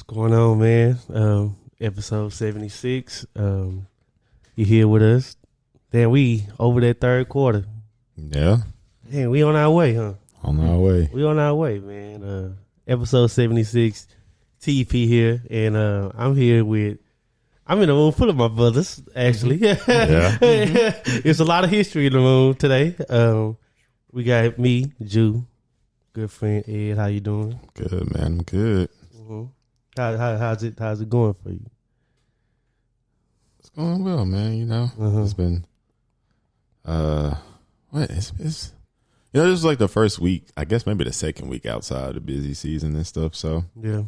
going on, man? Episode 76. You here with us? Then we over that third quarter. Yeah. Damn, we on our way, huh? On our way. We on our way, man. Episode 76. TP here, and I'm here with. I'm in the room full of my brothers, actually. Yeah. It's a lot of history in the room today. We got me, Jew, good friend Ed. How you doing? Good, man. I'm good. Mm-hmm. How's it going for you? It's going well, man. You know, It's been it's this is like the first week, I guess maybe the second week outside the busy season and stuff. So yeah,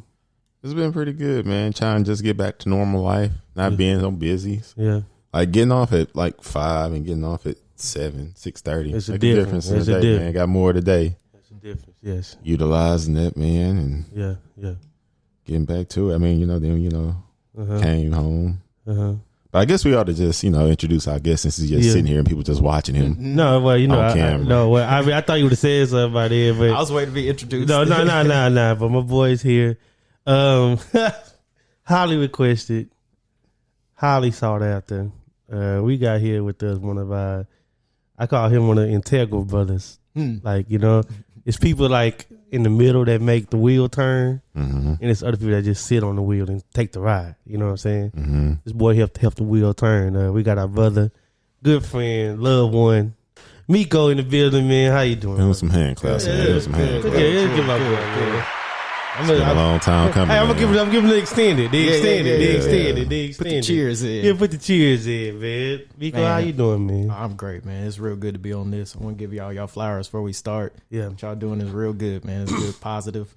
it's been pretty good, man. Trying to just get back to normal life, not being so busy. Yeah, like getting off at like 5 and getting off at 7:30. It's a like difference. In the day, man. Got more today. That's a difference. Yes, utilizing it, man, and yeah. Getting back to it. I mean, came home. But I guess we ought to just, introduce our guest since he's just sitting here and people just watching him. No, well, I thought you would have said something about it, but I was waiting to be introduced. No. But my boy's here. Highly requested, highly sought after. We got here with us one of our. I call him one of the integral brothers. Like, it's people like in the middle that make the wheel turn, and it's other people that just sit on the wheel and take the ride. You know what I'm saying? This boy helped the wheel turn. We got our brother, good friend, loved one, Miko in the building, man. How you doing? Doing some hand claps, man. Doing some hand claps. Yeah, give my boy, man. It's been a long time coming. Hey, I'm giving the extended. The extended. Put the cheers in. Yeah, put the cheers in, man. Miko, how you doing, man? I'm great, man. It's real good to be on this. I want to give y'all flowers before we start. Yeah. What y'all doing is real good, man. It's good, positive.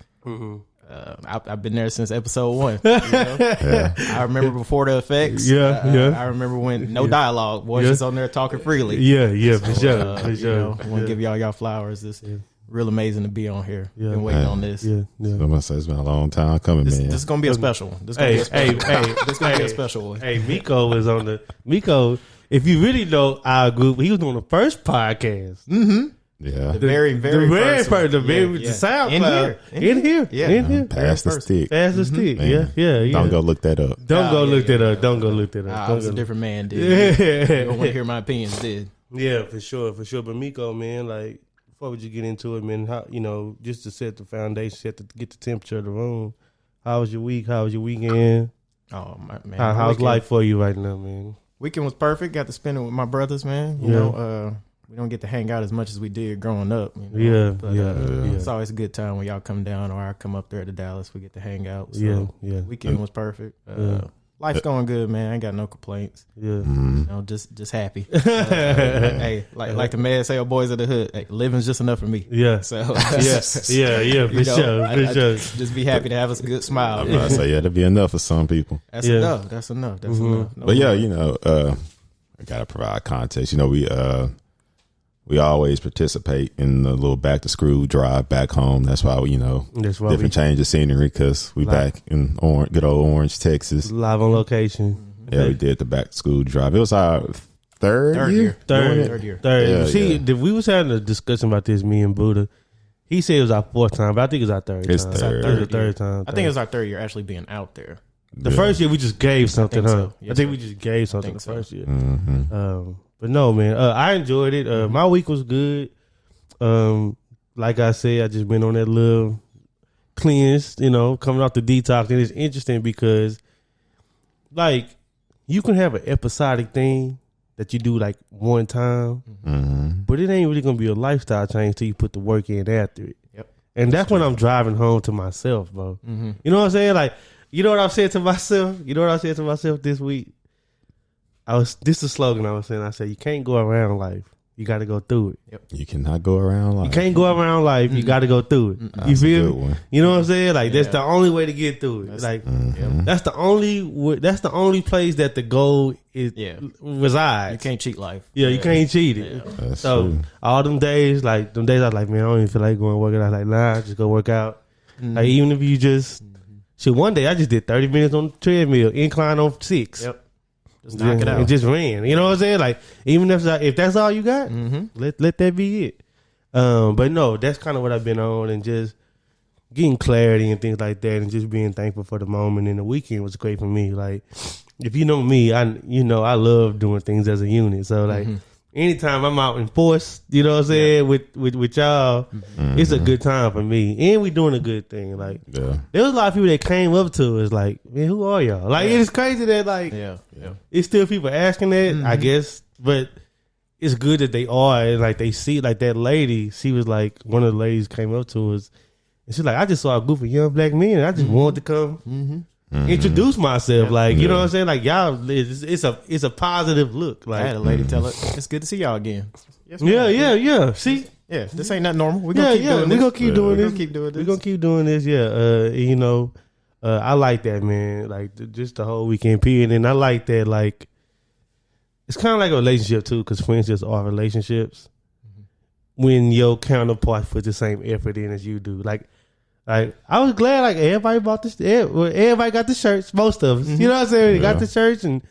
I've been there since episode 1. I remember before the effects. I remember when no dialogue. Boys just on there talking freely. Yeah, for sure. I want to give y'all flowers. It's real amazing to be on here. Been waiting on this. I'm gonna say it's been a long time coming, man. This is gonna be a special one. This is gonna be a special one. Hey, Miko was on the Miko. If you really know our group, he was on the first podcast. Yeah, the very first SoundCloud in here. Pass the stick. Yeah. Don't go look that up. Don't go look that up. I was a different man, dude. You don't want to hear my opinions, dude. Yeah, for sure. But Miko, man, like. Before we just get into it, man, how, just to set the foundation, get the temperature of the room. How was your week? How was your weekend? Oh, man. How's life for you right now, man? Weekend was perfect. Got to spend it with my brothers, man. You know, we don't get to hang out as much as we did growing up. It's always a good time when y'all come down or I come up there to Dallas. We get to hang out. So weekend was perfect. Life's going good, man. I ain't got no complaints. Just happy. Hey, like the man say, "Oh, boys of the hood, hey, living's just enough for me." Yeah. So for sure. Just be happy to have us a good smile. I say, that'd be enough for some people. That's enough. That's enough. No, but I gotta provide context. We always participate in the little back to school drive back home. That's why different change of scenery because we back in good old Orange, Texas. Live on location. Yeah, we did the back to school drive. It was our third year. We was having a discussion about this, me and Buddha. He said it was our fourth time, but I think it was our third time. Third time. I think it was our third year actually being out there. The first year we just gave something, huh? So. Yes, I think we just gave something the first year. But no, man, I enjoyed it. My week was good. Like I said, I just been on that little cleanse, coming off the detox. And it's interesting because, like, you can have an episodic thing that you do, like, one time. But it ain't really going to be a lifestyle change till you put the work in after it. Yep. And that's when I'm driving home to myself, bro. You know what I'm saying? Like, you know what I've said to myself? This week? This is the slogan I was saying. I said, you can't go around life. You got to go through it. Yep. You cannot go around life. You can't go around life. You got to go through it. You feel me? You know what I'm saying? Like, that's the only way to get through it. That's the only place that the goal resides. You can't cheat life. Yeah, you can't cheat it. Yeah. So true. all them days, I was like, man, I don't even feel like going to work out. I was like, nah, just go work out. Like, even if you just, one day I just did 30 minutes on the treadmill, incline on 6. Yep. Just knock it out. And just ran. You know what I'm saying? Like, even if that's all you got, let that be it. But no, that's kind of what I've been on, and just getting clarity and things like that, and just being thankful for the moment. And the weekend was great for me. Like, if you know me, I love doing things as a unit. So like, anytime I'm out in force, you know what I'm saying, with y'all, it's a good time for me. And we doing a good thing. Like, there was a lot of people that came up to us like, man, who are y'all? Like, it's crazy that like, it's still people asking that, I guess, but it's good that they are, and like they see, like that lady, she was like, one of the ladies came up to us, and she's like, I just saw a group of young black men, and I just wanted to come introduce myself, like, you know what I'm saying, like, y'all, it's a positive look. Like, I had a lady tell her, it's good to see y'all again. Yes, yeah. See, this ain't nothing normal. We're gonna keep doing this. We're gonna keep doing this. I like that, man. Like, just the whole weekend period, and I like that, like. It's kind of like a relationship too, because friendships are relationships. When your counterpart put the same effort in as you do, like I was glad, like everybody bought this. Everybody got the shirts. Most of us, you know what I'm saying? They got the shirts and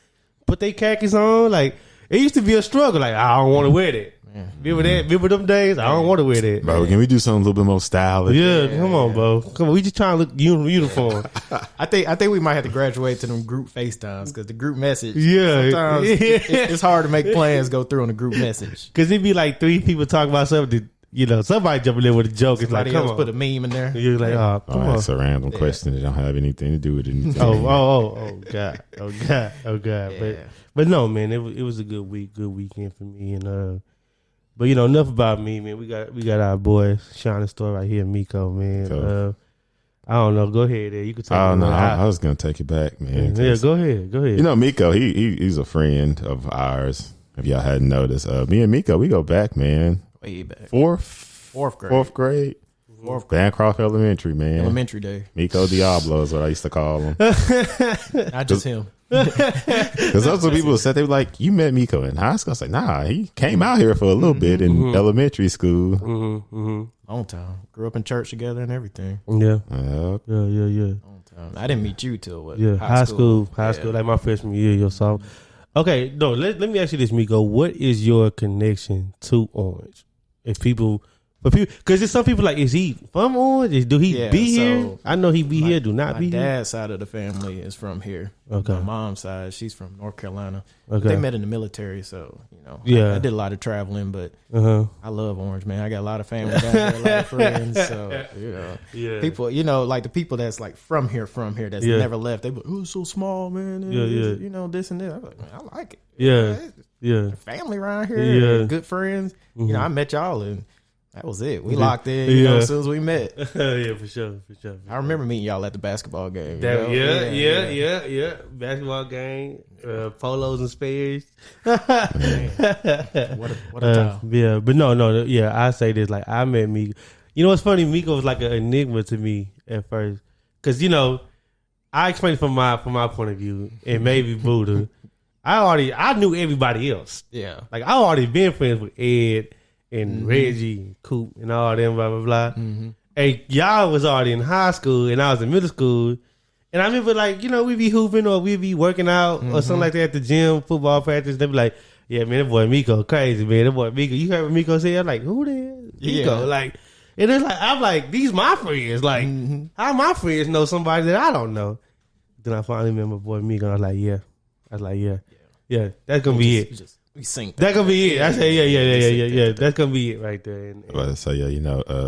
put their khakis on. Like, it used to be a struggle. Like, I don't want to wear that. Remember that? Remember them days? I don't want to wear that. Bro, can we do something a little bit more stylish? Yeah, come on, bro. Come on. We just trying to look uniform. I think we might have to graduate to them group FaceTimes, because the group message. Yeah. Sometimes it's hard to make plans go through on a group message. Because it'd be like 3 people talking about something. Somebody jumping in with a joke. It's like, come on. Put a meme in there. You're like, oh, come on. That's a random question that don't have anything to do with anything. Oh, God. But no, man, it was a good weekend for me. And but enough about me, man. We got our boy shining star right here, Miko, man. Cool. I don't know. Go ahead, there. You can talk. Oh no, I was gonna take it back, man. Yeah, go ahead. Miko, he's a friend of ours. If y'all hadn't noticed, me and Miko, we go back, man. Way back. Fourth grade. Bancroft Elementary, man. Elementary day. Miko Diablo is what I used to call him. Not just him. Because that's what people said. They were like, you met Miko in high school. I was like, nah, he came out here for a little bit in elementary school. Long time. Grew up in church together and everything. Yeah. Yep. Yeah. Long time. I didn't meet you till what? Yeah, high school, like my freshman year, your sophomore. Okay, no, let me ask you this, Miko. What is your connection to Orange? Because there's some people like, is he from Orange? Do he be here? I know he be here. Do not be here. My dad's side of the family is from here. Okay. My mom's side, she's from North Carolina. Okay. They met in the military, so I did a lot of traveling. But I love Orange, man. I got a lot of family down there, a lot of friends. So people, like the people that's like from here, that's never left. They be like, oh, it's so small, man. This and that. I'm like, man, I like it. Yeah. Family around here. Yeah. Good friends. I met y'all and. That was it. We locked in, as soon as we met. Yeah, for sure. I remember meeting y'all at the basketball game. Yeah. Basketball game, polos and spades. What a time. Yeah, but no. Yeah, I say this, like, I met Miko. What's funny? Miko was like an enigma to me at first. Because, I explained it from my point of view, and maybe Buddha. I knew everybody else. Yeah. Like, I already been friends with Ed and Reggie and Coop and all them, blah, blah, blah. And y'all was already in high school and I was in middle school. And I remember, like, we be hooping or we be working out or something like that at the gym, football practice. They be like, yeah, man, that boy Miko crazy, man. That boy Miko. You heard what Miko said? I'm like, who the hell? Miko. Yeah. Like, and it's like, I'm like, these my friends. Like, how my friends know somebody that I don't know? Then I finally met my boy Miko. I was like, yeah. Yeah, that's going to be it. We sync. That gonna be it. I say, yeah. That's gonna be it right there. And so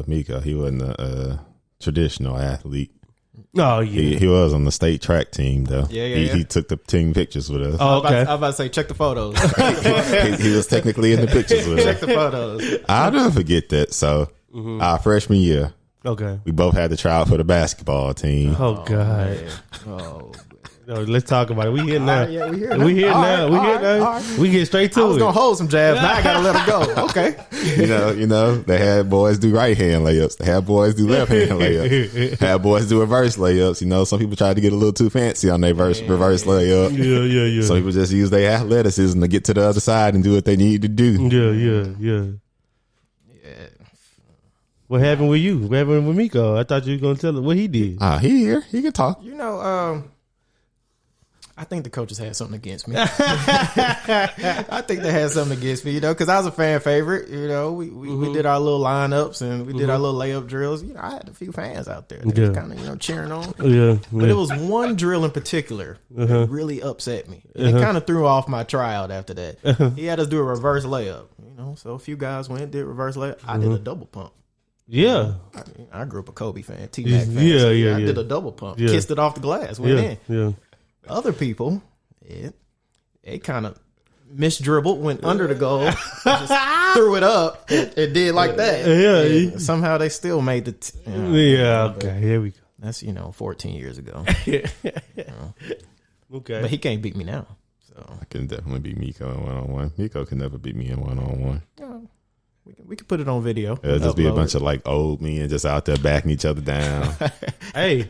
Miko, he wasn't a traditional athlete. Oh yeah, he was on the state track team though. Yeah. He took the team pictures with us. Oh, okay. I was about to say, check the photos. he was technically in the pictures with us. Check the photos. I'll never forget that. So our freshman year, we both had to try out for the basketball team. Oh God. No, let's talk about it. We here now. Yeah, we here now. Right. We get straight to it. I was gonna hold some jabs. Now I gotta let them go. Okay. They had boys do right hand layups. They had boys do left hand layups. Had boys do reverse layups. Some people tried to get a little too fancy on their reverse layup. Yeah. Some people just use their athleticism to get to the other side and do what they need to do. Yeah. What happened with you? What happened with Miko? I thought you were gonna tell us what he did. He here. He can talk. I think the coaches had something against me. I think they had something against me, because I was a fan favorite. We did our little lineups and we did our little layup drills. I had a few fans out there that was kind of cheering on. But it was one drill in particular that really upset me. And it kind of threw off my tryout after that. He had us do a reverse layup. So a few guys went, did reverse layup. I did a double pump. Yeah, I grew up a Kobe fan, T-Mac fan. I did a double pump, kissed it off the glass, went in. Yeah. Other people, it kind of misdribbled, went under the goal, just threw it up, and did like that. Yeah, somehow they still made the. Okay, here we go. That's 14 years ago. Okay, but he can't beat me now. So I can definitely beat Miko in 1-on-1. Miko can never beat me in 1-on-1. We can put it on video. It'll just be a bunch of old men just out there backing each other down. hey,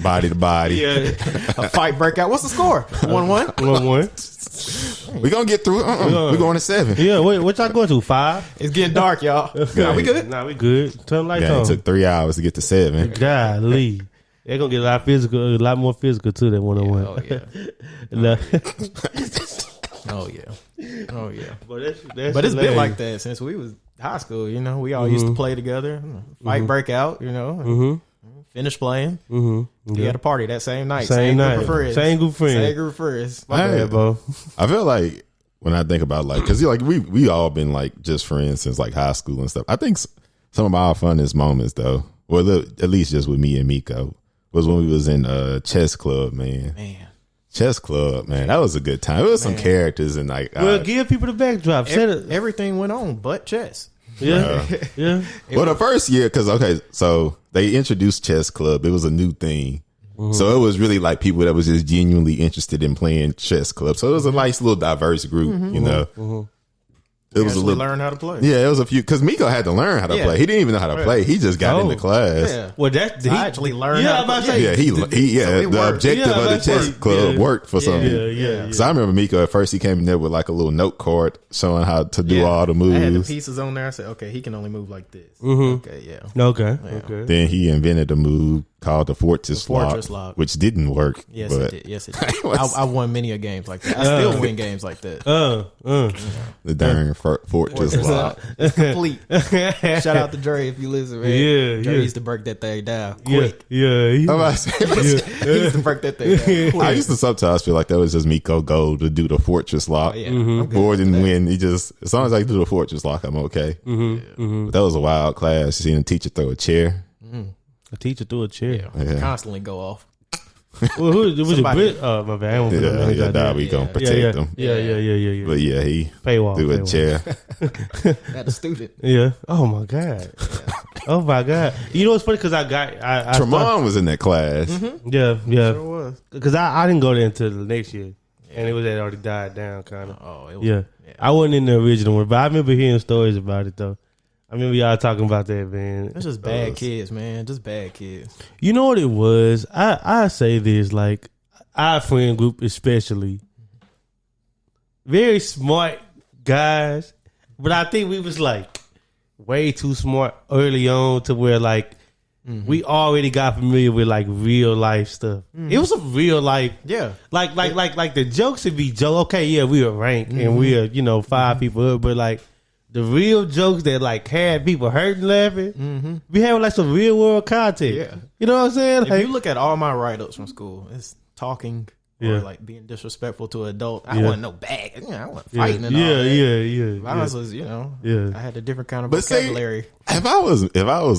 body to body. Yeah. A fight breakout. What's the score? 1-1. 1-1. We gonna get through it. We're going to 7. Yeah, what y'all going to 5? It's getting dark, y'all. Nah, we good. Nah, we good. Turn the lights on. It took 3 hours to get to 7. Golly. They're gonna get a lot more physical too than 1-on-1. Oh yeah. But it's hilarious. Been like that since we was high school. We all used to play together. Fight break out. Finish playing. We had a party that same night. Same group of friends. Same group of friends. Bro. I feel like when I think about because we all been just friends since high school and stuff. I think some of our funnest moments though, well at least just with me and Miko, was when we was in chess club, man. Chess club, man. That was a good time. It was some characters and give people the backdrop. Everything went on but chess. Yeah. Well, the first year, so they introduced chess club. It was a new thing. So it was really people that was just genuinely interested in playing chess club. So it was a nice little diverse group, It was a little learn how to play. Yeah, it was a few because Miko had to learn how to play. He didn't even know how to play. He just got into class. Yeah. Well, he actually learned. Yeah, how to play. Yeah, the objective of the chess club worked for some. Yeah. Because I remember Miko at first. He came in there with a little note card showing how to do all the moves. I had the pieces on there. I said, okay, he can only move like this. Okay, yeah. Okay. Then he invented a move called the Fortress Lock, which didn't work. Yes, it did. Yes, it did. I won many a games like that. I still win games like that. The darn Fortress Lock. It's complete. Shout out to Dre if you listen, man. Yeah, Dre used to break that thing down quick. He used to break that thing down quick. I used to sometimes feel like that was just Miko goal to do the Fortress Lock. More than when as long as I do the Fortress Lock, I'm okay. But that was a wild class. You seen a teacher throw a chair. A teacher threw a chair. Constantly go off. Well, was it Brit? Oh, my bad. We gonna protect them. Yeah. But he Paywall, threw a chair. At a student. Yeah. Oh my god. Oh my god. You know what's funny? Because I Tremont was in that class. Yeah. Sure was. Because I didn't go there until the next year, and it had already died down, kind of. Oh, yeah. I wasn't in the original one, but I remember hearing stories about it though. I remember y'all talking about that, man. It's just bad kids, man. Just bad kids. You know what it was? I say this, our friend group especially, very smart guys, but I think we was way too smart early on to where we already got familiar with real life stuff. It was a real life, like the jokes would be joke. Okay, yeah, we were ranked and we are 5 people up, but the real jokes that had people hurting, laughing, we having some real world content. Yeah. You know what I'm saying? If you look at all my write-ups from school, it's talking or being disrespectful to an adult. I wasn't no bad. I wasn't fighting and all that. Yeah. I was, I had a different kind of vocabulary. If I was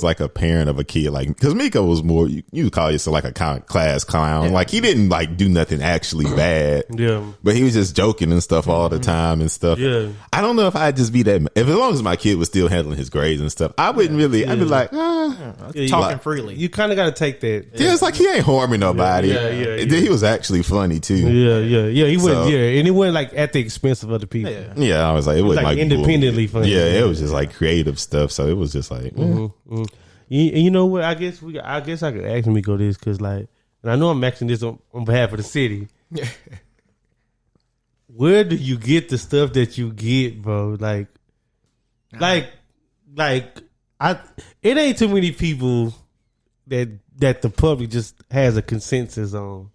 a parent of a kid, because Miko was more, you would call yourself a class clown. Yeah. He didn't do nothing actually bad. Yeah. But he was just joking and stuff all the time and stuff. Yeah. I don't know if I'd just be that, as long as my kid was still handling his grades and stuff, I wouldn't really, I'd be talking freely. You kind of got to take that. Yeah, it's he ain't harming nobody. Yeah. He was actually funny too. Yeah. He wasn't, and he wasn't at the expense of other people. Yeah, I was it wasn't independently funny. Yeah, it was just creative stuff. So it was just You know what? I guess I could ask Miko this because and I know I'm asking this on behalf of the city. Where do you get the stuff that you get, bro? It ain't too many people that the public just has a consensus on.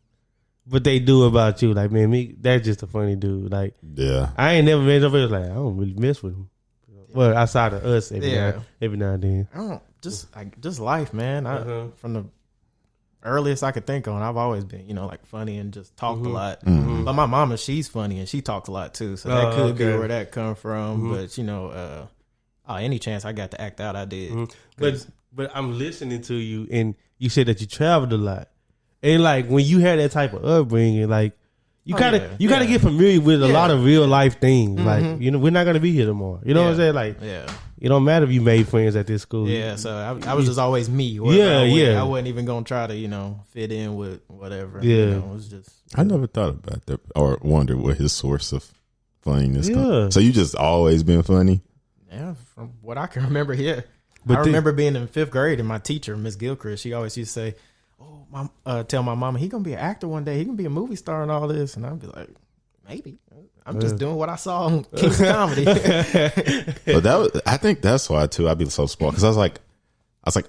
but they do about you. Like, man, me, that's just a funny dude. Like, yeah, I ain't never met nobody like, I don't really mess with him. Well, outside of us, every now and then. I don't just life, man. From the earliest I could think on, I've always been, like funny and just talked a lot. But my mama, she's funny and she talks a lot too. So that could be where that come from. But any chance I got to act out, I did. But I'm listening to you, and you said that you traveled a lot, and like when you had that type of upbringing, like you gotta get familiar with a lot of real life things. Like we're not gonna be here tomorrow. You know what I'm saying? Like it don't matter if you made friends at this school. Yeah, so I was just always me. I wasn't even gonna try to fit in with whatever. Yeah, it was just. I never thought about that or wondered what his source of funniness. Yeah. So you just always been funny. Yeah, from what I can remember, yeah. But I remember being in 5th grade and my teacher, Miss Gilchrist, she always used to say, tell my mama, he going to be an actor one day. He going to be a movie star and all this. And I'd be like, maybe. I'm just doing what I saw on King's Comedy. But I think that's why, too, I'd be so spoiled. Because I was like,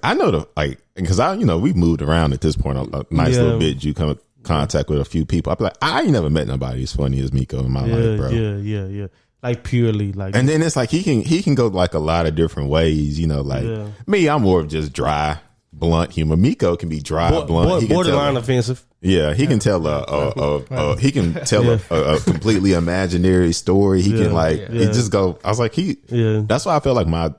I know because we moved around at this point a nice little bit. You come in contact with a few people. I'd be like, I ain't never met nobody as funny as Miko in my life, bro. Yeah. Like purely like, and then it's like he can go like a lot of different ways, me, I'm more of just dry, blunt humor. Miko can be dry, blunt, he can borderline offensive. Yeah, he can tell a completely imaginary story. He can it just go. I was like that's why I feel like my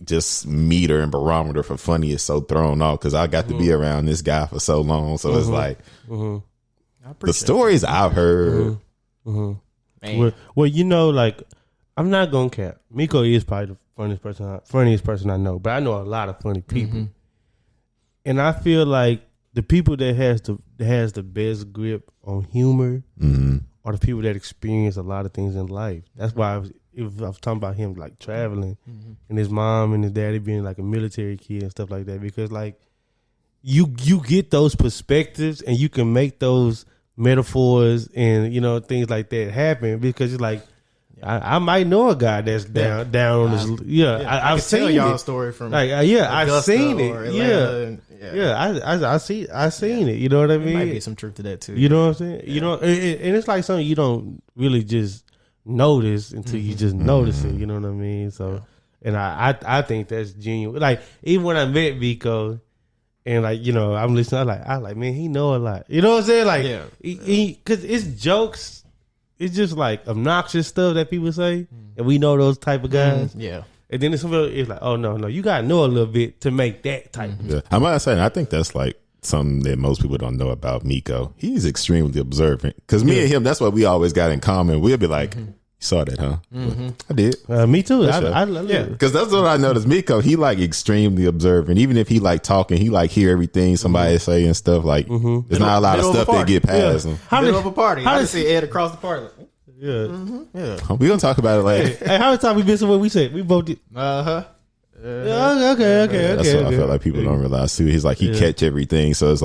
just meter and barometer for funny is so thrown off because I got to be around this guy for so long. So it's like the stories I've heard. Well, like I'm not gonna cap. Miko is probably the funniest person I know, but I know a lot of funny people, and I feel like the people that has the best grip on humor are the people that experience a lot of things in life. That's why I was talking about him like traveling and his mom and his daddy being like a military kid and stuff like that, because like you get those perspectives and you can make those metaphors and things like that happen, because it's like I might know a guy that's down on his I've seen y'all story from I've seen it I seen it, you know what I mean? There might be some truth to that too. You know what I'm saying? And it's like something you don't really just notice until you just notice it, you know what I mean? So and I think that's genuine. Like even when I met Miko and I'm listening, I'm like, man, he know a lot. You know what I'm saying? Like, because it's jokes. It's just like obnoxious stuff that people say, and we know those type of guys. Yeah. And then it's like, oh no, you gotta know a little bit to make that type. Yeah, I'm not saying. I think that's like something that most people don't know about Miko. He's extremely observant. Because me and him, that's what we always got in common. We'll be like. You saw that, huh? I did. Me too. Because that's what I noticed. Miko, he extremely observant. Even if he talking, he hear everything somebody say and stuff. There's not a lot of stuff that get past him. Middle of a party. I just see Ed across the party. Yeah. We're gonna talk about it later. Hey, how many times we missing what we said? We both did. Okay. That's what I feel like people don't realize too. He's he catch everything, so it's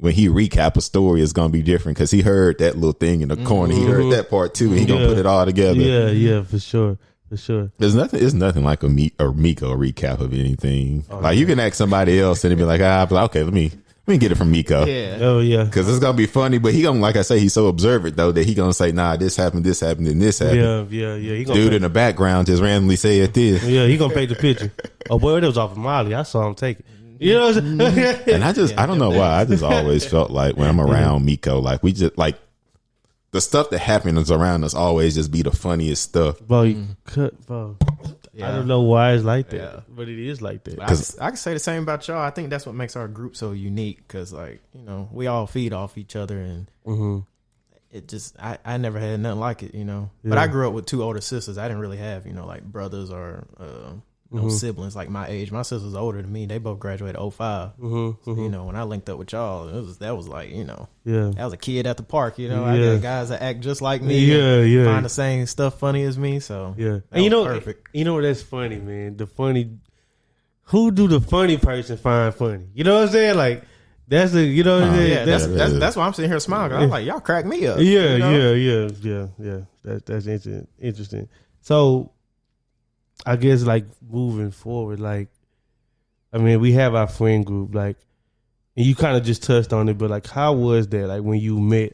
when he recap a story, it's gonna be different because he heard that little thing in the corner. He heard that part too, and he gonna put it all together. Yeah, for sure. There's nothing like a Miko recap of anything. You can ask somebody else and it'd be like, okay, let me get it from Miko. Yeah. Oh yeah. Because it's gonna be funny, but he gonna, like I say, he's so observant though that he gonna say, nah, this happened, and this happened. Yeah. He Dude in the background just randomly said this. Yeah, he gonna paint the picture. Oh boy, it was off of Molly. I saw him take it. You know what I'm saying? And I don't know why. I just always felt like when I'm around Miko, we just the stuff that happens around us always just be the funniest stuff. Bro, bro. Yeah. I don't know why it's like that, but it is like that. I can say the same about y'all. I think that's what makes our group so unique because, we all feed off each other, and it just I never had nothing like it, But I grew up with 2 older sisters. I didn't really have, brothers or siblings like my age. My sister's older than me. They both graduated 05. So, when I linked up with y'all, that was like, that was a kid at the park. I got guys that act just like me. Find the same stuff funny as me. So and perfect. That's funny, man. Who do the funny person find funny? You know what I'm saying? That's that's why I'm sitting here smiling. I'm like, y'all crack me up. Yeah. That's interesting. So. I guess moving forward, we have our friend group, And you kind of just touched on it, but like, how was that? Like when you met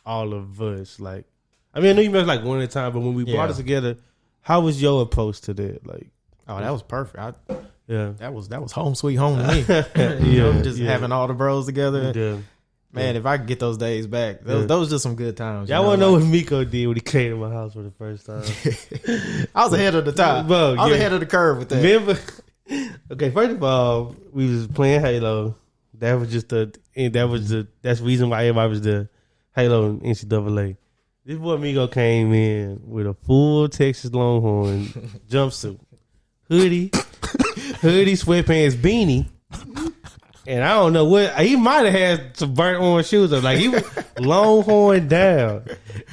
all of us, like, I mean, I know you met like one at a time, but when we brought it together, how was your approach to that? Like, oh, that was perfect. That was home sweet home to me. Just having all the bros together. Man, if I could get those days back, those just some good times. Y'all want to know what Miko did when he came to my house for the first time? I was ahead of the time. Bro, I was ahead of the curve with that. Remember? Okay, first of all, we was playing Halo. That's the reason why everybody was there. Halo and NCAA. This boy Miko came in with a full Texas Longhorn jumpsuit, hoodie, sweatpants, beanie. And I don't know what he might have had some burnt orange shoes on. Like he was Longhorn down.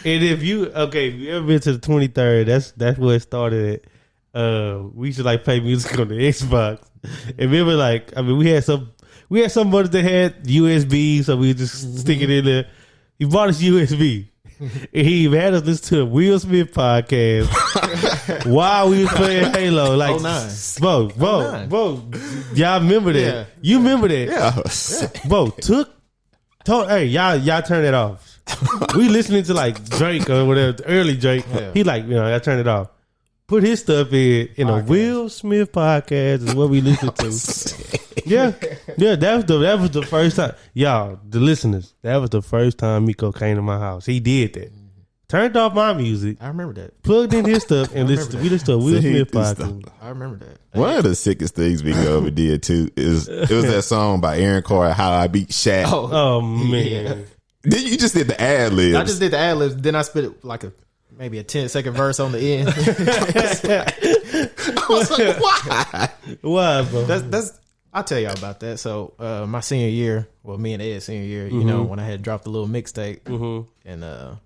And if you ever been to the 23rd, that's where it started at. We used to like play music on the Xbox. And remember, like, I mean, we had some buddies that had USB, so we just stick it in there. He bought us USB. And he even had us listen to a Will Smith podcast while we was playing Halo. Like, bro, y'all remember that? Yeah. You remember that? Yeah. Bro, hey, y'all turn it off. We listening to like Drake or whatever, early Drake. Yeah. He like, y'all turn it off. Put his stuff in a Will Smith podcast is what we listen to. Yeah, that was the first time. Y'all, the listeners, that was the first time Miko came to my house. He did that. Turned off my music. I remember that. Plugged in his stuff and we listened to a Will Smith podcast. I remember that. One of the sickest things Miko ever did too is it was that song by Aaron Carter, "How I Beat Shaq." Oh man! Yeah. Then you just did the ad libs. I just did the ad libs. Then I spit it like maybe a 10-second verse on the end. I was like, why? Why, bro? That's. I'll tell y'all about that. So, my senior year, me and Ed's senior year, you know, when I had dropped a little mixtape, and I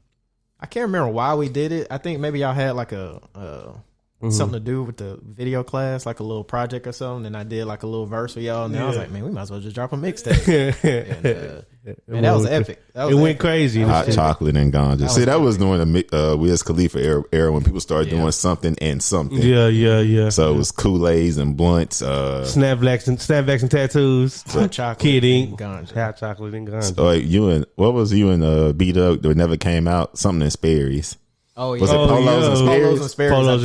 can't remember why we did it. I think maybe y'all had like a something to do with the video class, like a little project or something, and I did like a little verse for y'all, and I was like, man, we might as well just drop a mixtape. And that was epic. It went crazy. Hot chocolate and ganja. See, that was during the Wiz Khalifa era when people started doing something and something. Yeah. So it was Kool-Aids and blunts. Snapbacks and tattoos. Hot chocolate Kid Ink. and ganja. Hot chocolate and ganja. So, like, what was you and Beat Up that never came out? Something in Sperry's. Oh, yeah. Was it Polos and Sperry's? Polos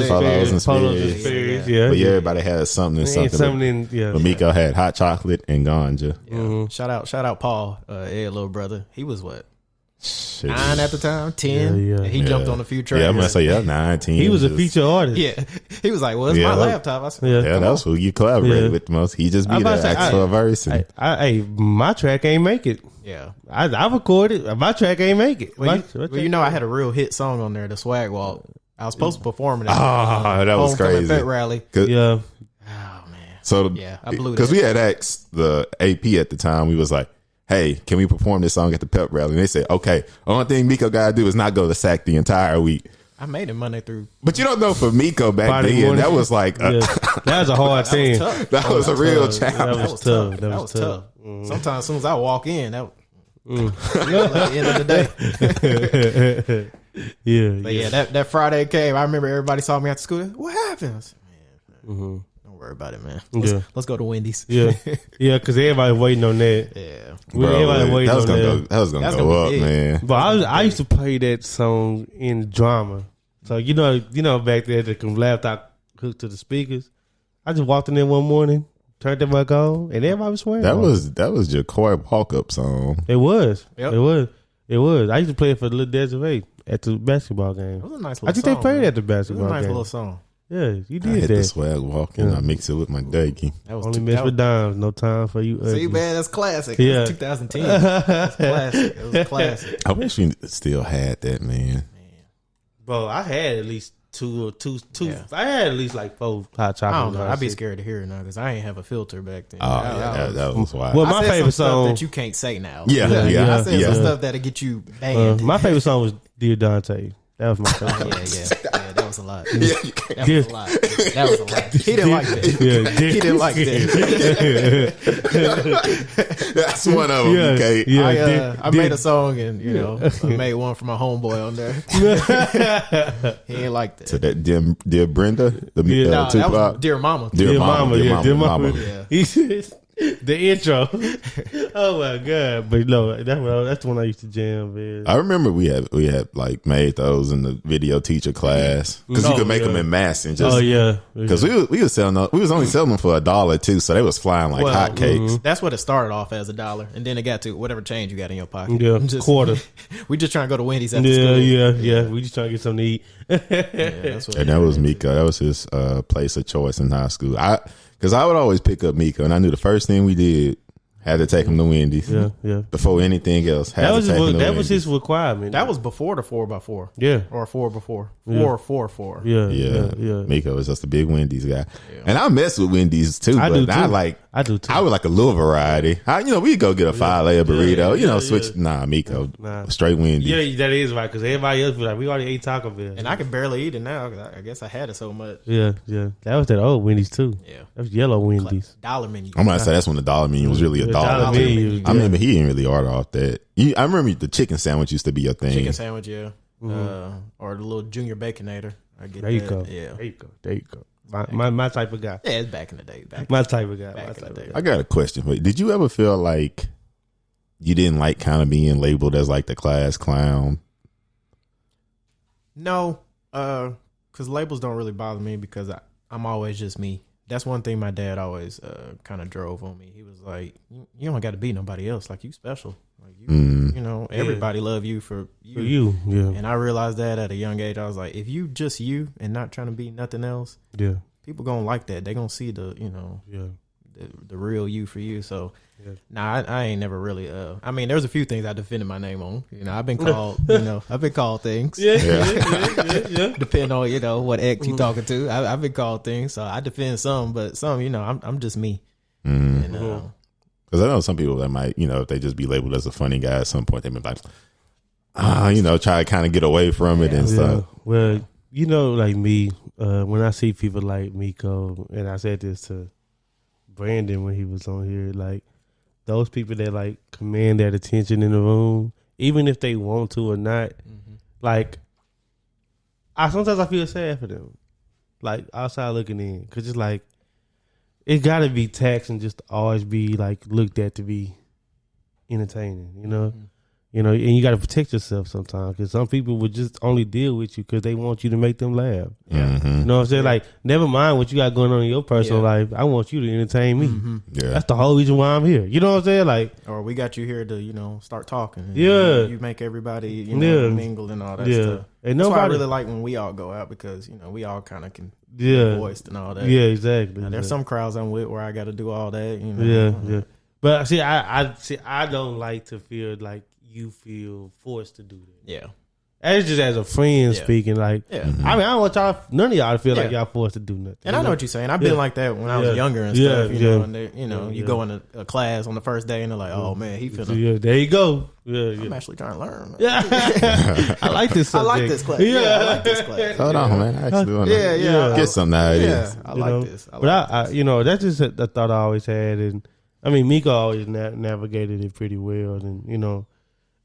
and Sperry's. Yeah. But everybody had something and something. But Miko had hot chocolate and ganja. Yeah. Shout out Paul, Ed, little brother. He was what? 9 at the time, 10. Yeah. And he jumped on a few tracks. Yeah, I'm gonna say 19. He was a feature artist. Yeah, he was like, "Well, it's my laptop." I said, that's who you collaborated with the most. He just beat that, asked for a verse. My track ain't make it. Yeah, I recorded. My track ain't make it. Well, I had a real hit song on there, the Swag Walk. I was supposed to perform it. That was crazy. Pet rally. Yeah. Oh man. So I blew that because we had asked the AP at the time. We was like, hey, can we perform this song at the pep rally? And they said, okay. Only thing Miko got to do is not go to SAC the entire week. I made it Monday through. But you don't know, for Miko back then, that was like... that was a hard thing. That was a real challenge. That was tough. That was tough. Sometimes as soon as I walk in, that like the end of the day. But that Friday came. I remember everybody saw me after school. What happened? I said, man, don't worry about it, man. Let's go to Wendy's. Yeah, because everybody waiting on that. Yeah, everybody waiting on that. That was gonna go up, man. But I used to play that song in drama. So you know back there the laptop hooked to the speakers. I just walked in there one morning, turned it back on, and everybody was swearing. That was your core walk up song. It was. Yep. It was. I used to play it for the Little Desiree at the basketball game. It was a nice little song. I think they played at the basketball game. It was a nice little song. Yeah, you did I hit that. the swag walk and I mix it with my Dakey. Only mess with dimes, no time for you. See, man, that's classic. Yeah, 2010. That's classic. It was a classic. I wish we still had that, man. Bro, I had at least two. Yeah. I had at least like 4 hot chocolate. I don't know. I'd be scared to hear it now because I ain't have a filter back then. That was wild. Well, my favorite song that you can't say now. Yeah. I said some stuff that'll get you banned. My favorite song was Dear Dante. That was my favorite. Yeah, that was a lot. That was a lot. That was a lot. He didn't like that. He didn't like that. That's one of them. Okay. I made a song and I made one for my homeboy on there. He ain't like that. So that Dear Brenda, that was Dear Mama. Dear Mama. Yeah. He said, The intro. Oh my god! But no, that's the one I used to jam, man. I remember we had like made those in the video teacher class because you could make them in mass and just. Oh yeah. Because we was selling them, we was only selling them for $1 too, so they was flying like hotcakes. That's what it started off as, $1, and then it got to whatever change you got in your pocket. Yeah, quarter. We just trying to go to Wendy's after school. Yeah. We just trying to get something to eat. And that was Miko. That was his place of choice in high school. Because I would always pick up Miko, and I knew the first thing we did had to take him to Wendy's. Yeah. Before anything else, that was his requirement. That was before the 4x4. Yeah, or 4 before 4. Yeah. Miko was just a big Wendy's guy, and I mess with Wendy's too. I do too. I would like a little variety. We'd go get a 5-layer burrito. Switch. Nah, Miko, straight Wendy's. Yeah, that is right. Because everybody else was like, we already ate Taco Bell, and I can barely eat it now. Cause I guess I had it so much. Yeah. That was that old Wendy's too. Yeah, that was yellow Wendy's. Like $1 menu. I'm gonna say that's when the $1 menu was really $1. I remember he didn't really order off that. I remember the chicken sandwich used to be your thing. Chicken sandwich, yeah. Or the little junior baconator. I get there you that. Go. Yeah. There you go. My type of guy. Yeah, it's back in the day. My type of guy. I got a question for you. Did you ever feel like you didn't like kind of being labeled as like the class clown? No, because labels don't really bother me because I'm always just me. That's one thing my dad always kind of drove on me. He was like, "You don't got to be nobody else. Like, you special. Like, everybody love you for you." Yeah. And I realized that at a young age. I was like, if you just you and not trying to be nothing else, people gonna like that. They gonna see the real you for you. So, I ain't never really. There's a few things I defended my name on. I've been called. I've been called things. Yeah. Depending on what ex you talking to. I've been called things, so I defend some, but some, I'm just me. Because I know some people that might, if they just be labeled as a funny guy at some point, they be like, try to kind of get away from it and stuff. Well, like me, when I see people like Miko, and I said this to Brandon when he was on here, like those people that like command that attention in the room, even if they want to or not, like sometimes I feel sad for them, like outside looking in, because it's like it got to be taxing just to always be like looked at to be entertaining, and you got to protect yourself sometimes because some people would just only deal with you because they want you to make them laugh. You know what I'm saying? Like, never mind what you got going on in your personal life. I want you to entertain me. That's the whole reason why I'm here. You know what I'm saying? Like, or we got you here to start talking. You make everybody mingle and all that stuff. And that's why I really like when we all go out because we all kind of can be voiced and all that. Yeah, exactly. Now, there's some crowds I'm with where I got to do all that. Yeah. But see, I don't like to feel like you feel forced to do that. Yeah. That's just as a friend speaking. Like, I don't want none of y'all to feel like y'all forced to do nothing. And I know what you're saying. I've been like that when I was younger and stuff. And you go in a class on the first day and they're like, "Oh man, he finna." Yeah, there you go. I'm actually trying to learn. Yeah, I like this subject. I like this class. Yeah, I like this class. Hold on, man. I actually want to get something out of this. I like this. But I that's just a thought I always had, and Miko always navigated it pretty well, and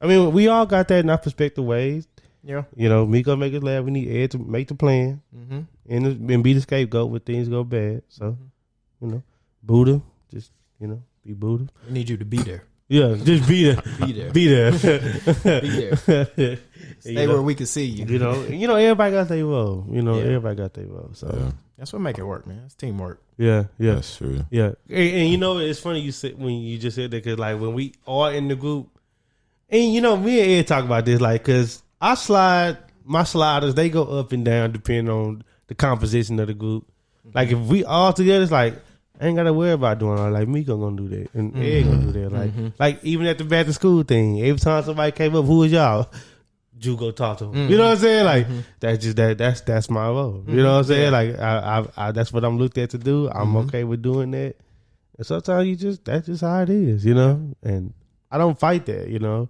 we all got that in our perspective ways. Yeah. Miko make us laugh. We need Ed to make the plan and be the scapegoat when things go bad. So, Buddha, just, be Buddha. We need you to be there. Yeah, just be there. Be there. Stay where we can see you. Everybody got their role. Everybody got their role. So that's what make it work, man. It's teamwork. Yeah. That's true. Yeah. And it's funny you said when you just said that because like when we are in the group, and me and Ed talk about this, like, because my sliders, they go up and down depending on the composition of the group. Like, if we all together, it's like, I ain't got to worry about doing all like Miko gonna do that. And Ed gonna do that. Like even at the back to school thing, every time somebody came up, who was y'all? Drew go talk to him. You know what I'm saying? Like, that's just that's my role. You know what I'm saying? Like, I that's what I'm looked at to do. I'm okay with doing that. And sometimes that's just how it is, And I don't fight that,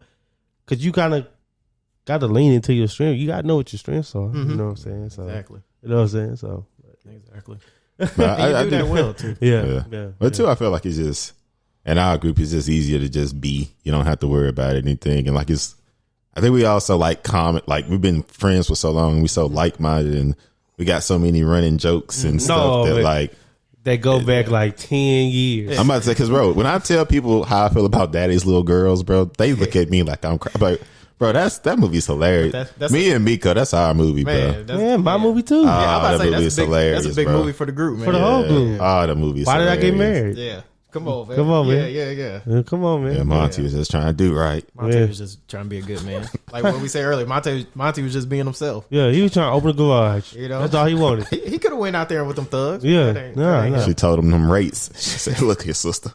because you kind of got to lean into your strength. You got to know what your strengths are. You know what I'm saying? So, exactly. You know what I'm saying? So exactly. I do that well too. Yeah. But too, I feel like it's just in our group, it's just easier to just be. You don't have to worry about anything, and like I think we also like comment. Like we've been friends for so long, and we so like minded, and we got so many running jokes and stuff that like that go back like 10 years. I'm about to say, because, bro, when I tell people how I feel about Daddy's Little Girls, bro, they look at me like I'm like, bro, that movie's hilarious. Me and Miko, that's our movie, bro. My movie too. That movie is hilarious. That's a big movie for the group, man. For the whole group. The movie. Why did I get married? Yeah. Come on, man. Come on, man. Yeah. Come on, man. Yeah, Monty was just trying to do right. Monty was just trying to be a good man. Like what we said earlier, Monty was just being himself. Yeah, he was trying to open the garage. You know, that's all he wanted. He could have went out there with them thugs. Yeah, She told him them rates. She said, "Look here, sister."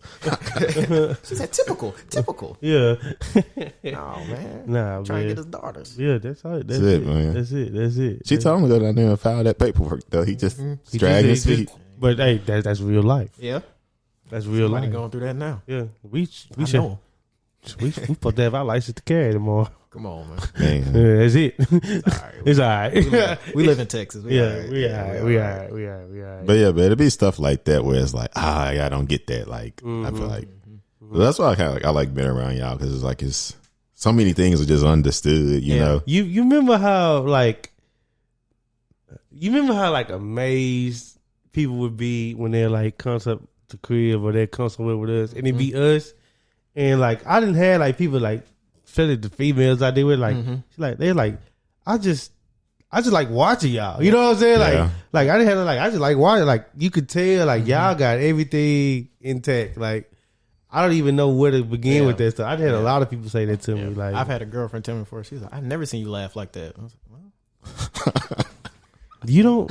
She said, "Typical." Yeah. Oh man. Nah, trying to get his daughters. Yeah, that's it, man. That's it. She told him to go down there and file that paperwork. Though he just dragged his feet. But hey, that's real life. Yeah. That's real life. Going through that now. Yeah, we supposed to have our license to carry tomorrow. Come on, man. Yeah, that's it. It's all right. We live in Texas. We all right. But yeah, but it'd be stuff like that where it's like, I don't get that. Like, I feel like that's why I like being around y'all, because it's so many things are just understood. You know. You remember how amazed people would be when they're like comes up to crib or they come somewhere with us and it be us, and like I didn't have like people like especially the females I did with like they're like I just like watching y'all, you know what I'm saying? Like I didn't have I just like watching, like you could tell like y'all got everything intact. Like I don't even know where to begin with that stuff. I had a lot of people say that to me. Like I've had a girlfriend tell me before, she was like, I've never seen you laugh like that. I was like, well, you don't.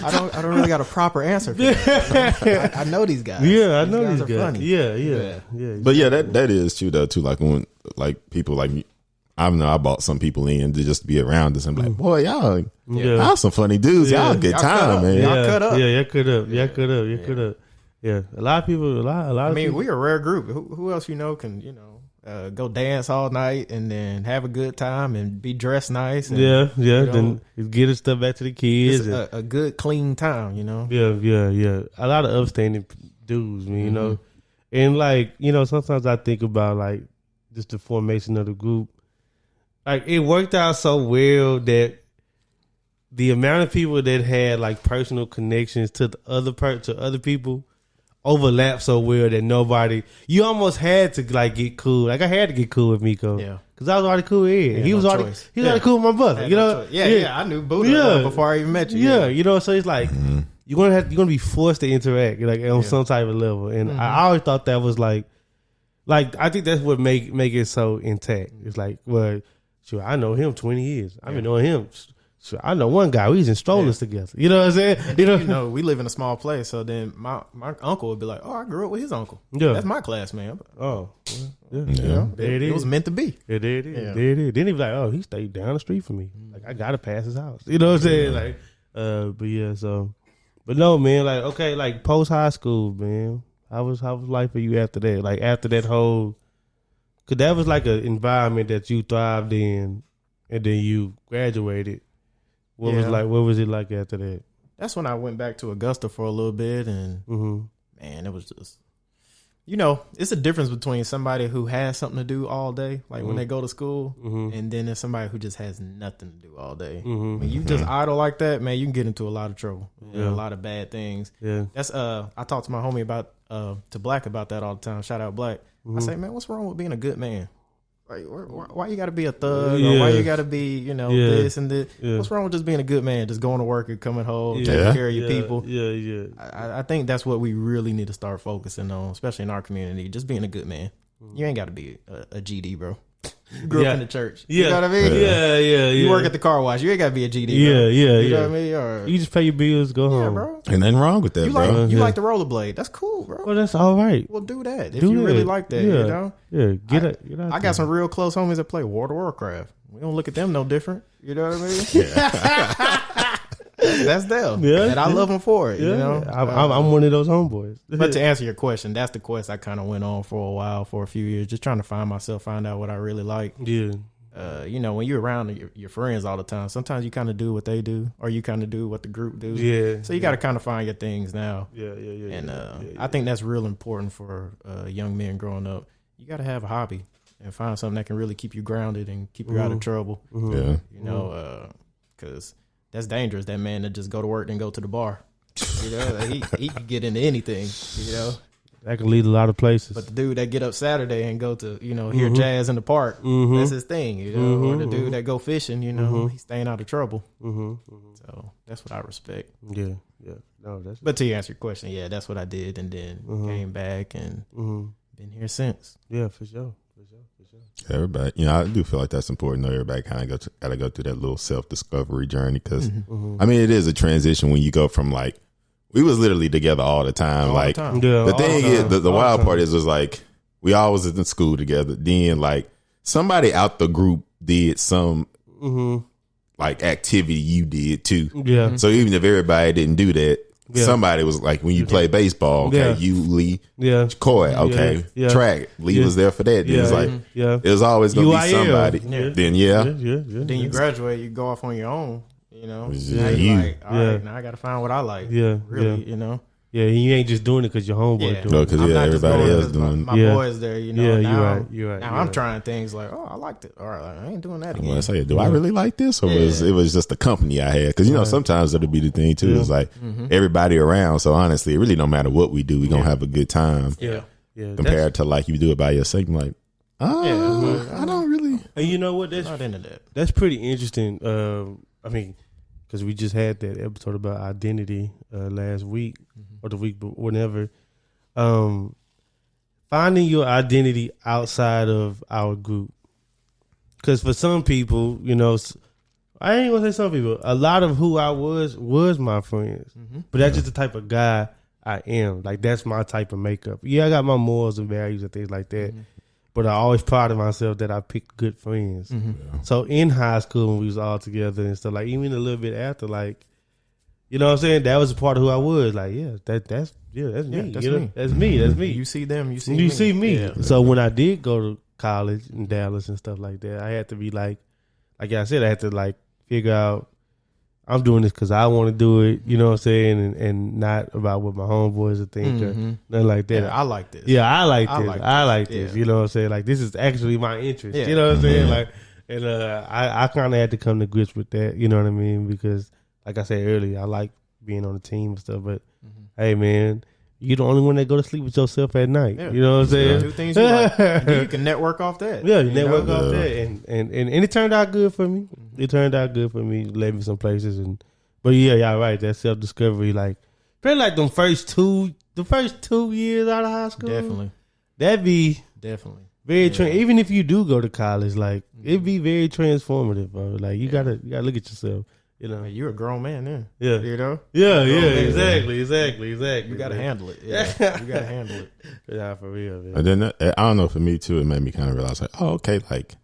I don't really got a proper answer for that. I know these guys. Yeah, I know these guys. Funny. Yeah. But yeah, that is true though too. Like when like people like I know I bought some people in to just be around us and be like, boy, y'all some funny dudes. Y'all a good time, man. Y'all cut up. Yeah, y'all cut up. Yeah, a lot of people. A lot. I mean, people. we're a rare group. Who else can go dance all night and then have a good time and be dressed nice. And, then get his stuff back to the kids. It's a good, clean time, you know? Yeah. A lot of upstanding dudes, man, you know? And like, you know, sometimes I think about like just the formation of the group. Like it worked out so well that the amount of people that had like personal connections to the other people overlap so well that you almost had to like get cool. Like I had to get cool with Miko. Yeah. Cause I was already cool with Ed. He was already cool with my brother. You know? I knew Buddha before I even met you. Yeah. You know, so it's like you're gonna be forced to interact like on some type of level. And I always thought that was like I think that's what make it so intact. It's like, well, sure, I know him 20 years. I've been knowing him. So I know one guy, we was in strollers together. You know what I'm saying? And you know, we live in a small place, so then my uncle would be like, "Oh, I grew up with his uncle. Yeah, that's my class, man." Oh, You know, it was meant to be. There it is. Then he was like, "Oh, he stayed down the street from me. Like I gotta pass his house." You know what I'm saying? Like, but no, man. Like, okay, like post high school, man. How was life for you after that? Like after that whole, cause that was like an environment that you thrived in, and then you graduated. What was it like after that? That's when I went back to Augusta for a little bit, and man, it was just, you know, it's a difference between somebody who has something to do all day, like when they go to school, and then there's somebody who just has nothing to do all day. When you just idle like that, man, you can get into a lot of trouble, a lot of bad things. Yeah, that's I talk to my homie about to Black about that all the time. Shout out Black. I say, man, what's wrong with being a good man? Like, why you got to be a thug? Or why you got to be, this and this? Yeah. What's wrong with just being a good man? Just going to work and coming home, taking care of your people. Yeah. I think that's what we really need to start focusing on, especially in our community. Just being a good man. You ain't got to be a GD, bro. You grew up in the church. You know what I mean? Yeah. You work at the car wash. You ain't got to be a GD, bro. You know what I mean? Or, you just pay your bills, go home. Bro. Ain't nothing wrong with that, bro. You like the rollerblade. That's cool, bro. Well, that's all right. Well, do that. If you really like that, you know? Yeah, get out I got some real close homies that play World of Warcraft. We don't look at them no different. You know what I mean? Yeah. That's them. Yeah, and I love them for it. Yeah. You know, I'm one of those homeboys. But to answer your question, that's the quest I kind of went on for a while, for a few years, just trying to find myself, find out what I really like. Yeah. When you're around your friends all the time, sometimes you kind of do what they do, or you kind of do what the group do. Yeah. So you got to kind of find your things now. Yeah. And I think that's real important for young men growing up. You got to have a hobby and find something that can really keep you grounded and keep you out of trouble. Yeah. Because that's dangerous. That man that just go to work and go to the bar. You know, he can get into anything. You know, that can lead a lot of places. But the dude that get up Saturday and go to hear jazz in the park, that's his thing. You know, or the dude that go fishing, he's staying out of trouble. So that's what I respect. Yeah. No, but to answer your question, yeah, that's what I did, and then came back and been here since. Yeah, for sure. Everybody, I do feel like that's important. Though everybody kind of got to go through that little self-discovery journey because, I mean, it is a transition when you go from like we was literally together all the time. The thing is, the wild part is was like we all was in school together. Then like somebody out the group did some like activity you did too. Yeah. So even if everybody didn't do that. Yeah. Somebody was like, when you play baseball, okay, you, Lee, Coy, okay, track, Lee was there for that. It was like, it was always going to be somebody. Then, then you graduate, you go off on your own, Now you're like, all right, now I got to find what I like. Yeah. Really, Yeah, you ain't just doing it because your homeboy doing it. Because everybody else doing it. My boys there, Yeah, now, you're right. Now I'm trying things like, I liked it. All right, I ain't doing that again. I say, do I really like this, or it was just the company I had? Because sometimes that'll be the thing too. It's like everybody around. So honestly, it really don't matter what we do. We gonna have a good time. Yeah. Compared to like you do it by yourself, I'm like, I don't really. And you know what? That's not into that. That's pretty interesting. I mean, because we just had that episode about identity last week or the week whenever. Finding your identity outside of our group. Because for some people, I ain't going to say some people, a lot of who I was my friends. But that's just the type of guy I am. Like, that's my type of makeup. Yeah, I got my morals and values and things like that. But I always prided myself that I picked good friends. So in high school, when we was all together and stuff, like even a little bit after, like, you know what I'm saying? That was a part of who I was. Like, that's me. That's me. You see them, you see me. Yeah. So when I did go to college in Dallas and stuff like that, I had to be like I said, I had to like figure out I'm doing this because I want to do it, you know what I'm saying, and not about what my homeboys are thinking, or nothing like that. Yeah, I like this. Yeah, I like this. You know what I'm saying? Like, this is actually my interest. Yeah. You know what I'm saying? Like, and I kind of had to come to grips with that. You know what I mean? Because, like I said earlier, I like being on the team and stuff. But hey, man, you're the only one that go to sleep with yourself at night. Yeah. You know what I'm saying? Do things you like. And you can network off that. Yeah, you network off that, and it turned out good for me. It turned out good for me. Led me some places, but yeah, y'all right. That self discovery, like, probably like the first 2 years out of high school. Definitely, that'd be very even if you do go to college, like it'd be very transformative, bro. Like you gotta look at yourself. You're a grown man then. Yeah. Exactly. You got to handle it. Yeah, you got to handle it. Yeah, for real, man. And then I don't know, for me too, it made me kind of realize like, oh, okay, like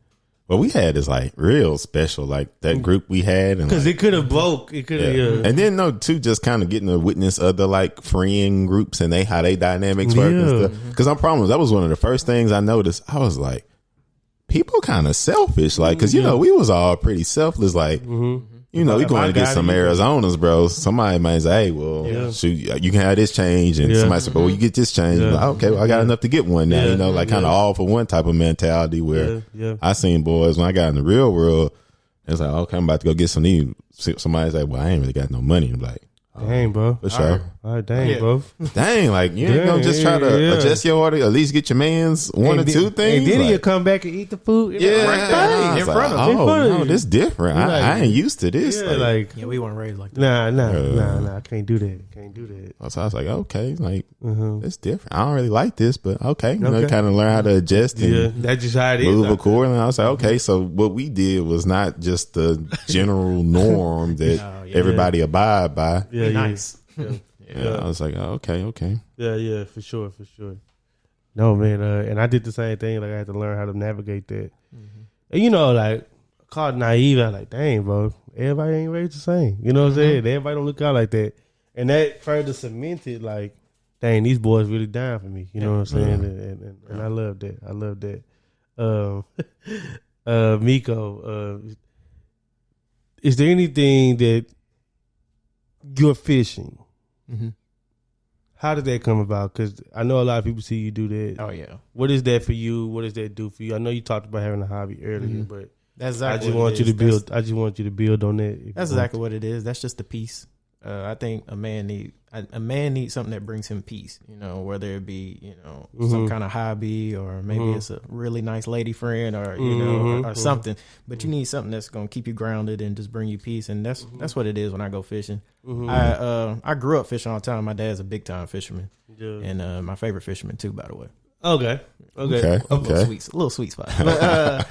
what we had is like real special, like that group we had, and because it could have broke, it could have. And then too, just kind of getting to witness other like friend groups and how they dynamics work and stuff. Because I'm promised that was one of the first things I noticed. I was like, people kind of selfish, like because we was all pretty selfless, like. We going to get some Arizonas, bro. Somebody might say, hey, well, shoot, you can have this change. And somebody said, well, you get this change. Like, okay, well, I got enough to get one now. Like kind of all for one type of mentality where I seen boys when I got in the real world, it's like, okay, I'm about to go get some these. Somebody say, well, I ain't really got no money. I'm like, dang, bro. For sure. All right, dang, bro. Dang, like, you ain't gonna just try to adjust your order, at least get your man's one or two things. And then he'll come back and eat the food in front of you. No, this different. I ain't used to this. We weren't raised like that. Nah, I can't do that. So I was like, okay, like, it's different. I don't really like this, but okay. Kind of learn how to adjust and that's just how it move accordingly. I was like, okay, so what we did was not just the general norm that everybody abide by. Nice. I was like, oh, okay. Yeah, for sure. No, man, and I did the same thing. Like I had to learn how to navigate that. And like called naive. I was like, dang, bro, everybody ain't raised the same. You know what I'm saying? Everybody don't look out like that. And that further cemented, like, dang, these boys really down for me. You know what I'm saying? And I love that. Miko, is there anything that you're fishing? How did that come about? Because I know a lot of people see you do that. Oh yeah. What is that for you? What does that do for you? I know you talked about having a hobby earlier, but that's exactly I just want you to build on that. That's exactly what it is. That's just a piece I think a man needs something that brings him peace, you know, whether it be, some kind of hobby, or maybe it's a really nice lady friend, or, or something, but you need something that's going to keep you grounded and just bring you peace. And that's what it is when I go fishing. I grew up fishing all the time. My dad's a big time fisherman, and my favorite fisherman too, by the way. Okay. A little sweet spot. I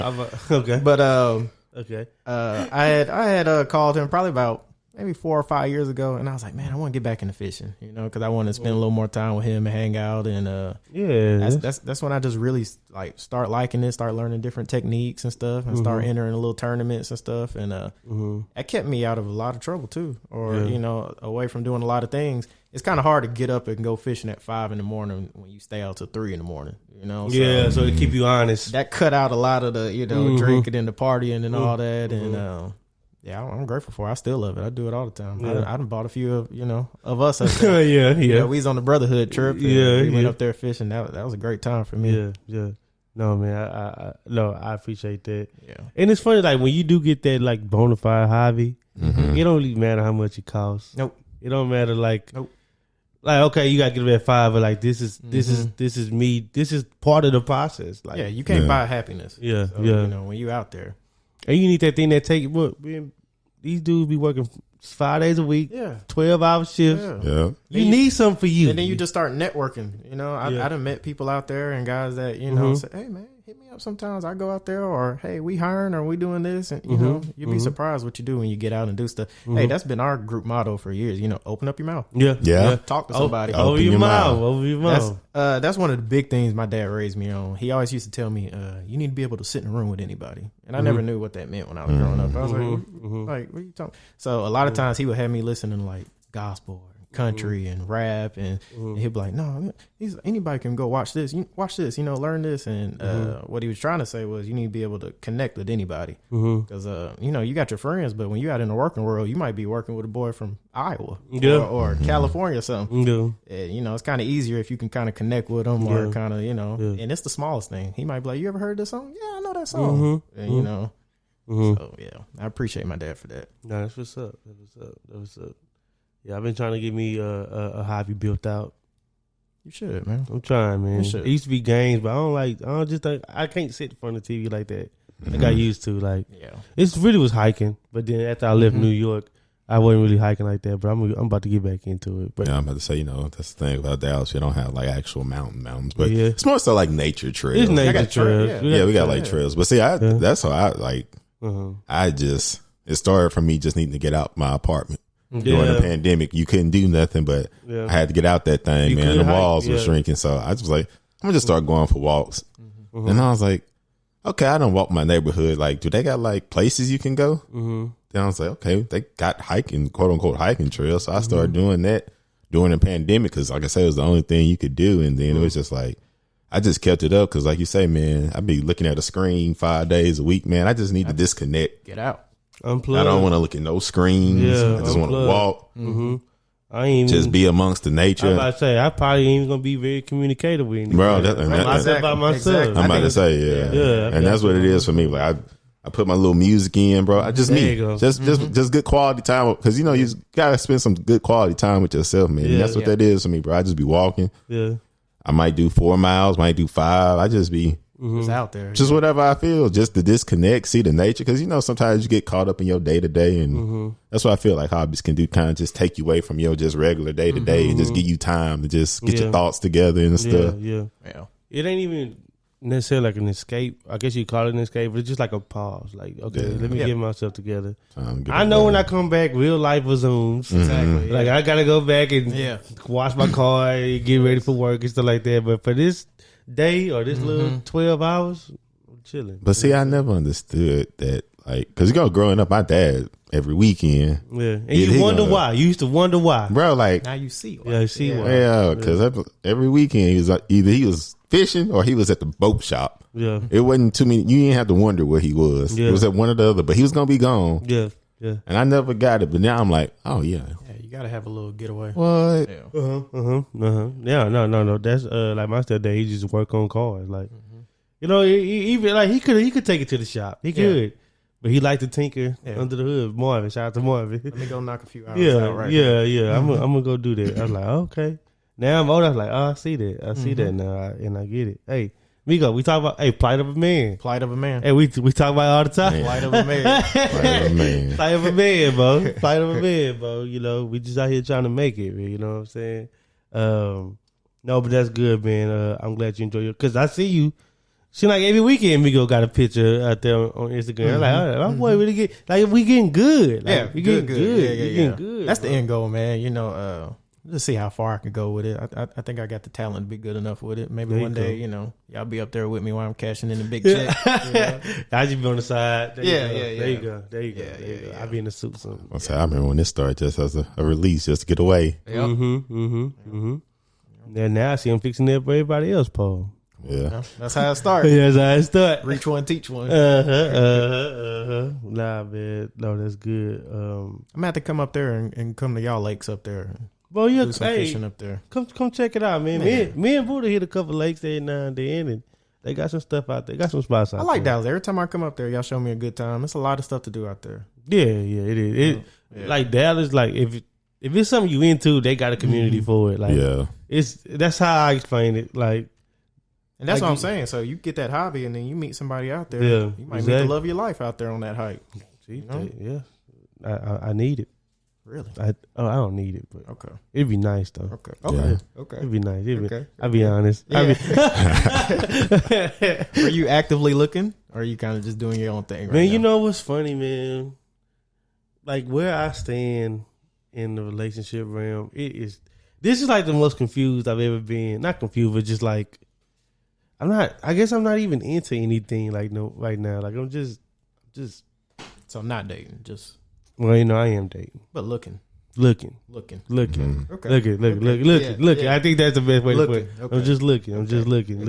had called him probably about maybe 4 or 5 years ago, and I was like, man, I want to get back into fishing, because I want to spend a little more time with him and hang out. And that's when I just really like start liking it, start learning different techniques and stuff, and start entering a little tournaments and stuff. And that kept me out of a lot of trouble too, or away from doing a lot of things. It's kind of hard to get up and go fishing at 5 a.m. when you stay out till 3 a.m. So to keep you honest, that cut out a lot of the drinking and the partying and all that. And I'm grateful for it. I still love it. I do it all the time. I done bought a few of us up there. We was on the brotherhood trip. We went up there fishing. That was a great time for me. No, man, I appreciate that. Yeah, and it's funny, like when you do get that like bona fide hobby, it don't really matter how much it costs. Nope. It don't matter like okay, you gotta get up at 5, but like this is me. This is part of the process. Like you can't buy happiness. When you out there. And you need that thing that take. Look, these dudes be working 5 days a week, 12-hour shifts. You need something for you, and then you just start networking. I done met people out there and guys that say, "Hey man, hit me up." Sometimes I go out there, or hey, we hiring, or we doing this, and you'd be surprised what you do when you get out and do stuff. Hey, that's been our group motto for years. Open up your mouth. Talk to somebody. Open your mouth. That's one of the big things my dad raised me on. He always used to tell me, you need to be able to sit in a room with anybody. And I never knew what that meant when I was growing up. I was like, what are you talking? So a lot of times he would have me listening to like gospel, country, and rap, and he'd be like, no, anybody can go watch this, learn this. And what he was trying to say was, you need to be able to connect with anybody, because you got your friends, but when you out in the working world, you might be working with a boy from Iowa or California or something. And, it's kind of easier if you can kind of connect with them, or kind of and it's the smallest thing. He might be like, you ever heard this song? Yeah, I know that song. And so I appreciate my dad for that. No, that's what's up. Yeah, I've been trying to get me a hobby built out. You should, man. I'm trying, man. It used to be games, but I can't sit in front of the TV like that. I got used to, like, it really was hiking. But then after I left New York, I wasn't really hiking like that. But I'm about to get back into it. But I'm about to say, that's the thing about Dallas. You don't have like actual mountains, but it's more so like nature trails. It's nature trails. We got like trails. But see, that's how I like. It started from me just needing to get out my apartment. During the pandemic, you couldn't do nothing, but I had to get out that thing, man. The walls were shrinking, so I was like, I'm gonna just start going for walks. And I was like, okay, I don't walk my neighborhood. Like, do they got like places you can go? Then I was like, okay, they got hiking, quote unquote hiking trails. So I started doing that during the pandemic, because like I said, it was the only thing you could do. And then it was just like, I just kept it up, because like you say, man, I'd be looking at a screen 5 days a week, man. I just need to disconnect. Get out. Unplug. I don't want to look at no screens. I just want to walk. I ain't just be amongst the nature. I'm about to say, I probably ain't gonna be very communicative with anybody. Bro, by myself. I'm about to say, and that's what it is for me. Like I put my little music in, bro. I just just good quality time, because you gotta spend some good quality time with yourself, man. And that's what that is for me, bro. I just be walking. I might do 4 miles, might do 5. I just be it's out there. Just whatever I feel, just to disconnect, see the nature. Because, sometimes you get caught up in your day to day. And that's what I feel like hobbies can do, kind of just take you away from your just regular day to day and just give you time to just get your thoughts together and stuff. Yeah. It ain't even necessarily like an escape. I guess you call it an escape, but it's just like a pause. Like, okay, let me get myself together. I know when I come back, real life resumes. Exactly. Like, I got to go back and wash my car and get ready for work and stuff like that. But for this day or this little 12 hours, I'm chilling. But see, I never understood that, like, because growing up, my dad every weekend, and you wonder why. You used to wonder why, bro. Like, now you see why. You see why. Yeah, because every weekend he was either he was fishing or he was at the boat shop. It wasn't too many. You didn't have to wonder where he was. It was at one or the other, but he was gonna be gone. And I never got it, but now I'm like, oh yeah. You gotta have a little getaway. What? Yeah, no. That's like my stepdad. He just work on cars. Like, even like he could take it to the shop. He could, But he liked to tinker under the hood. Marvin, shout out to Marvin. Let me go knock a few hours out right now. Yeah. I'm gonna go do that. I was like, okay. Now I'm older. I was like, I see that. I see that now, and I get it. Hey, Miko, we talk about plight of a man. Plight of a man. Hey, we talk about it all the time. Plight of a man. Plight of a man. Plight of a man, bro. Plight of a man, bro. You know, we just out here trying to make it. You know what I'm saying? No, but that's good, man. I'm glad you enjoy it because I see you. She like every weekend, Miko got a picture out there on Instagram. I'm like, all right, my boy really get like we getting good. Like, we getting good. We getting good. That's the end goal, man. You know, just see how far I can go with it. I think I got the talent to be good enough with it. Maybe one day, you know, y'all be up there with me while I'm cashing in the big check. I just be on the side. There you go. I be in the suit. I remember when this started just as a release, just to get away. Yep. And now I see him fixing it for everybody else, Paul. Yeah, that's how it started. That's how it started. Reach one, teach one. Nah, man. No, that's good. I'm gonna have to come up there and come to y'all lakes up there. Well, yeah, do some fishing up there. Come check it out, man. Me and Buddha hit a couple lakes there now and then, and they got some stuff out there. Got some spots out there. I like Dallas. Every time I come up there, y'all show me a good time. It's a lot of stuff to do out there. Yeah, it is. Like Dallas, like if it's something you into, they got a community for it. Like that's how I explain it. Like. And that's what I'm saying. So you get that hobby, and then you meet somebody out there. Yeah, you might meet the love of your life out there on that hike. See, yeah, I need it. Really? I don't need it, but okay, it'd be nice though. Okay, it'd be nice. I'll be honest. Yeah. Are you actively looking, or are you kind of just doing your own thing? Man, you know what's funny, man? Like where I stand in the relationship realm, this is like the most confused I've ever been. Not confused, but just like. I guess I'm not even into anything like right now. Like I'm just. So not dating, just. Well, you know, I am dating, but looking. Mm-hmm. Okay. Looking. I think that's the best way to put it. Okay. I'm just looking. I'm just looking.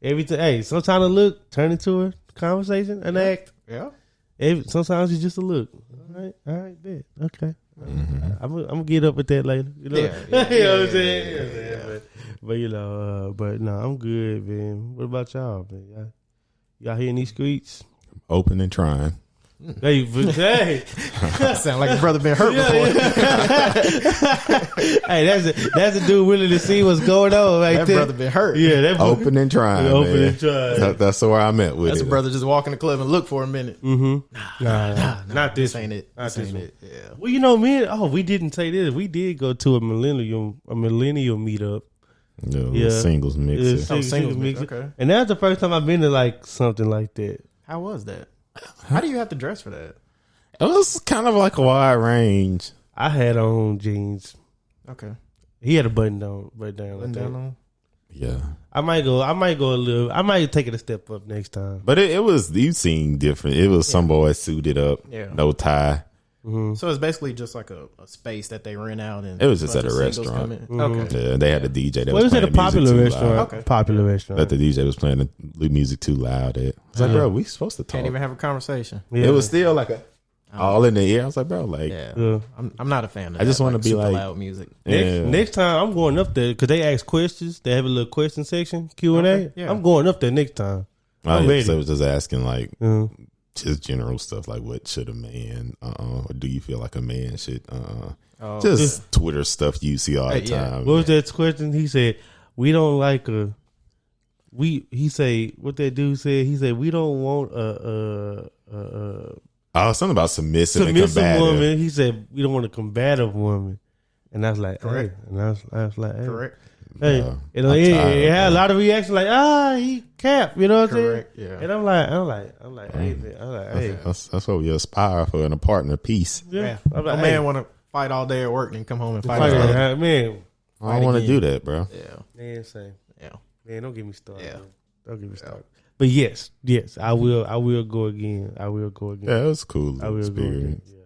Every time, hey, sometimes a look turn into a conversation, an act. Yeah. Sometimes it's just a look. All right, bet. Okay. I'm gonna get up with that later. You know, you know what I'm saying? But you know, but no, I'm good, man. What about y'all, man? Y'all here in these streets? Open and trying. Hey, sound like a brother been hurt before. Hey, that's a dude willing to see what's going on. Right that there. Brother been hurt. Yeah, that open and trying. Open and trying. That's where I'm at with that's it. A brother just walk in the club and look for a minute. Nah, not this. Ain't it? Not this it. Yeah. Well, you know, man. Oh, we didn't say this. We did go to a millennial meetup. Yeah, singles mix. Singles mix. Okay. And that's the first time I've been to like something like that. How was that? How do you have to dress for that? It was kind of like a wide range. I had on jeans. Okay. He had a button down. On? Yeah. I might go a little. I might take it a step up next time. But it was, you seen different. It was some boys suited up, no tie. Mm-hmm. So it's basically just like a space that they rent out, and it was just at a restaurant. Okay, yeah, they had a DJ that was playing at a popular restaurant. Okay. Popular restaurant. But the DJ was playing the music too loud. I was like, bro, we supposed to talk. Can't even have a conversation. Yeah. It was still like all in the air. I was like, bro, like, I'm not a fan of I just want to be like loud music. Next time I'm going up there because they ask questions. They have a little question section, Q&A. I'm going up there next time. I'm ready. So it was just asking like just general stuff like what should a man or do you feel like a man should just Twitter stuff you see all the time. What was that question? He said we don't like he say what that dude said. He said we don't want something about submissive and combative woman. He said we don't want a combative woman, and I was like, correct. Hey. And I was like, hey. Correct. Hey, it had a lot of reactions like, he cap, you know what I'm saying? Yeah. And I'm like, hey, man, that's what we aspire for in a partner piece. Yeah. I'm like, a man want to fight all day at work and come home and fight all day. Man, I don't want to do that, bro. Yeah. Man, same. Yeah. Man, don't get me started. Yeah. Man. Don't get me started. But yes, I will go again. Yeah, it was cool. I will experience. go again. Yeah.